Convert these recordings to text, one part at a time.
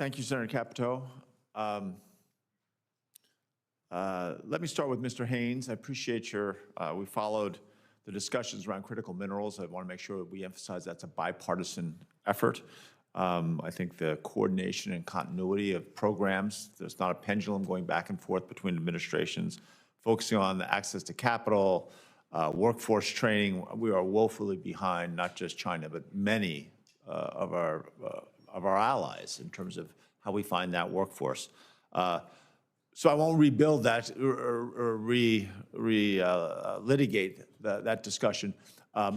Thank you, Senator Capito. Let me start with Mr. Haynes. I appreciate we followed the discussions around critical minerals. I want to make sure that we emphasize that's a bipartisan effort. I think the coordination and continuity of programs, there's not a pendulum going back and forth between administrations, focusing on the access to capital, workforce training. We are woefully behind, not just China, but many of our allies in terms of how we find that workforce. So I won't rebuild that or litigate that discussion.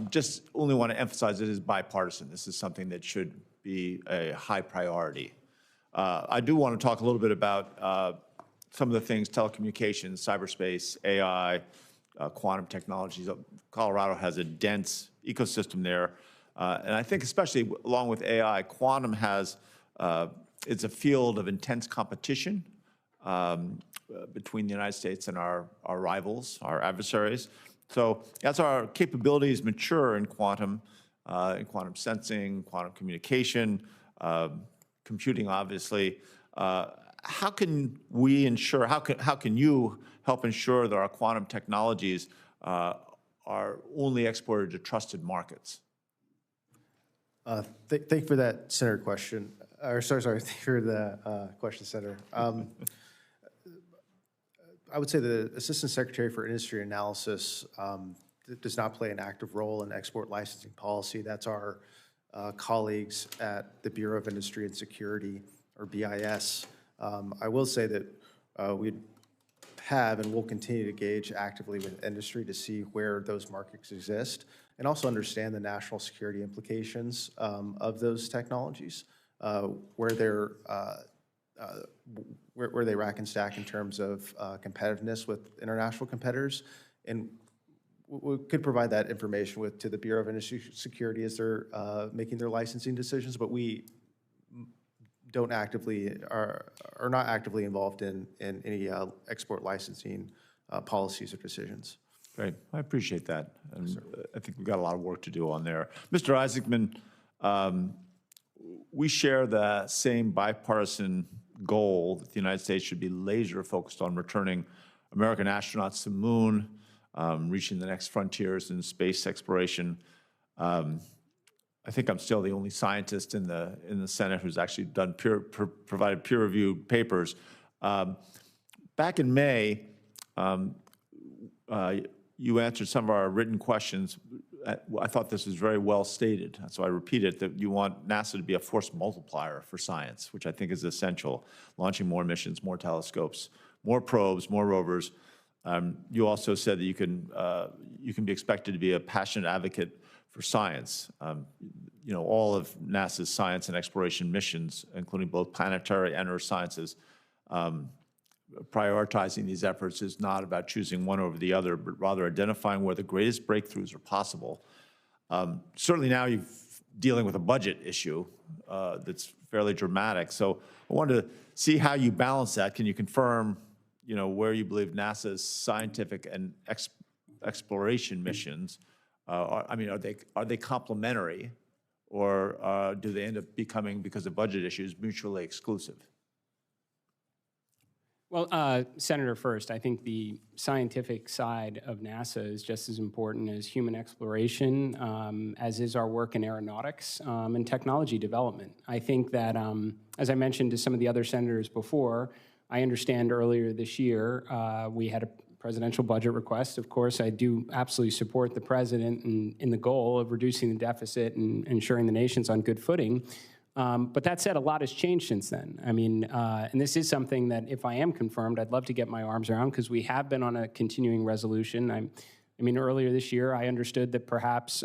Just only want to emphasize it is bipartisan. This is something that should be a high priority. I do want to talk a little bit about some of the things, telecommunications, cyberspace, AI, quantum technologies. Colorado has a dense ecosystem there. And I think especially along with AI, quantum it's a field of intense competition between the United States and our rivals, our adversaries. So as our capabilities mature in quantum sensing, quantum communication, computing, obviously, how can we ensure, how can you help ensure that our quantum technologies are only exported to trusted markets? Thank you for that, Senator, question. Or sorry, thank you for the question, Senator. I would say the Assistant Secretary for Industry Analysis does not play an active role in export licensing policy. That's our colleagues at the Bureau of Industry and Security, or BIS. I will say that we have and will continue to engage actively with industry to see where those markets exist and also understand the national security implications of those technologies, where they rack and stack in terms of competitiveness with international competitors. And we could provide that information to the Bureau of Industry Security as they're making their licensing decisions, but we are not actively involved in any export licensing policies or decisions. Great, I appreciate that. And I think we've got a lot of work to do on there. Mr. Isaacman, we share the same bipartisan goal that the United States should be laser focused on returning American astronauts to the moon, reaching the next frontiers in space exploration. I think I'm still the only scientist in the Senate who's actually provided peer-reviewed papers. Back in May, you answered some of our written questions. I thought this was very well stated, so I repeat it, that you want NASA to be a force multiplier for science, which I think is essential, launching more missions, more telescopes, more probes, more rovers. You also said that you can be expected to be a passionate advocate for science. All of NASA's science and exploration missions, including both planetary and earth sciences, prioritizing these efforts is not about choosing one over the other, but rather identifying where the greatest breakthroughs are possible. Certainly now you're dealing with a budget issue that's fairly dramatic. So I wanted to see how you balance that. Can you confirm, where you believe NASA's scientific and exploration missions are they complementary, or do they end up becoming, because of budget issues, mutually exclusive? Well, Senator, first, I think the scientific side of NASA is just as important as human exploration, as is our work in aeronautics and technology development. I think that, as I mentioned to some of the other senators before, I understand earlier this year we had a presidential budget request. Of course, I do absolutely support the president in the goal of reducing the deficit and ensuring the nation's on good footing. But that said, a lot has changed since then. And this is something that, if I am confirmed, I'd love to get my arms around, because we have been on a continuing resolution. Earlier this year, I understood that perhaps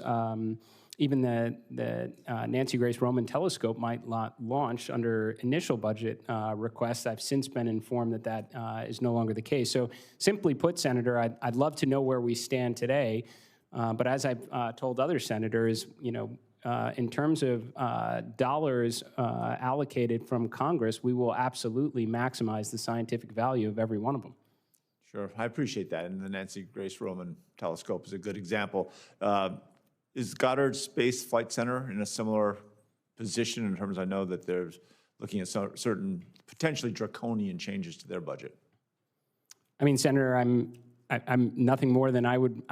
even the Nancy Grace Roman telescope might launch under initial budget requests. I've since been informed that is no longer the case. So simply put, Senator, I'd love to know where we stand today. But as I've told other senators, in terms of dollars allocated from Congress, we will absolutely maximize the scientific value of every one of them. Sure, I appreciate that. And the Nancy Grace Roman telescope is a good example. Is Goddard Space Flight Center in a similar position in terms, I know that there's looking at certain potentially draconian changes to their budget? I mean, Senator, I'm nothing more than I would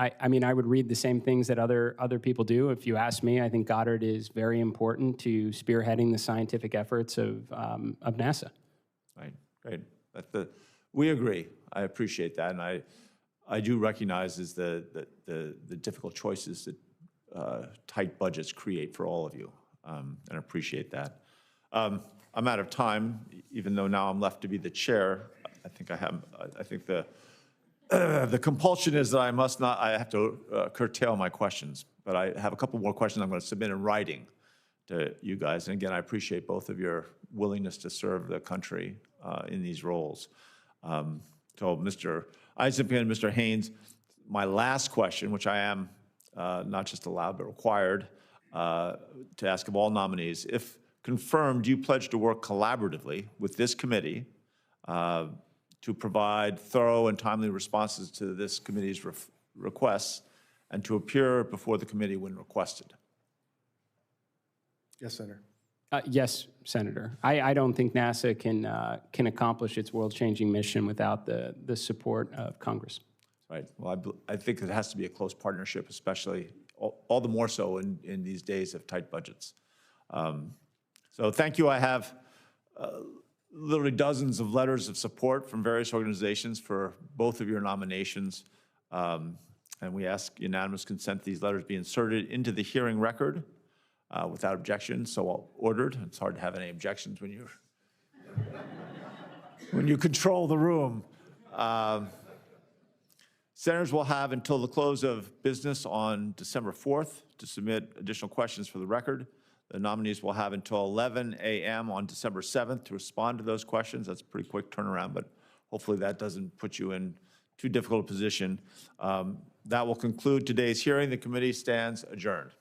read the same things that other people do. If you ask me, I think Goddard is very important to spearheading the scientific efforts of NASA. Right, great. We agree. I appreciate that, and I do recognize is the difficult choices that tight budgets create for all of you, and I appreciate that. I'm out of time, even though now I'm left to be the chair. I think the compulsion is that I have to curtail my questions, but I have a couple more questions I'm going to submit in writing to you guys. And again, I appreciate both of your willingness to serve the country in these roles. So Mr. Eisenberg and Mr. Haynes, my last question, which I am not just allowed but required to ask of all nominees, if confirmed, do you pledge to work collaboratively with this committee to provide thorough and timely responses to this committee's requests and to appear before the committee when requested? Yes, Senator. Yes, Senator. I don't think NASA can accomplish its world-changing mission without the support of Congress. Right. Well, I think it has to be a close partnership, especially all the more so in these days of tight budgets. So thank you. I have literally dozens of letters of support from various organizations for both of your nominations. And we ask unanimous consent these letters be inserted into the hearing record without objection, so ordered. It's hard to have any objections when you control the room. Senators will have until the close of business on December 4th to submit additional questions for the record. The nominees will have until 11 a.m. on December 7th to respond to those questions. That's a pretty quick turnaround, but hopefully that doesn't put you in too difficult a position. That will conclude today's hearing. The committee stands adjourned.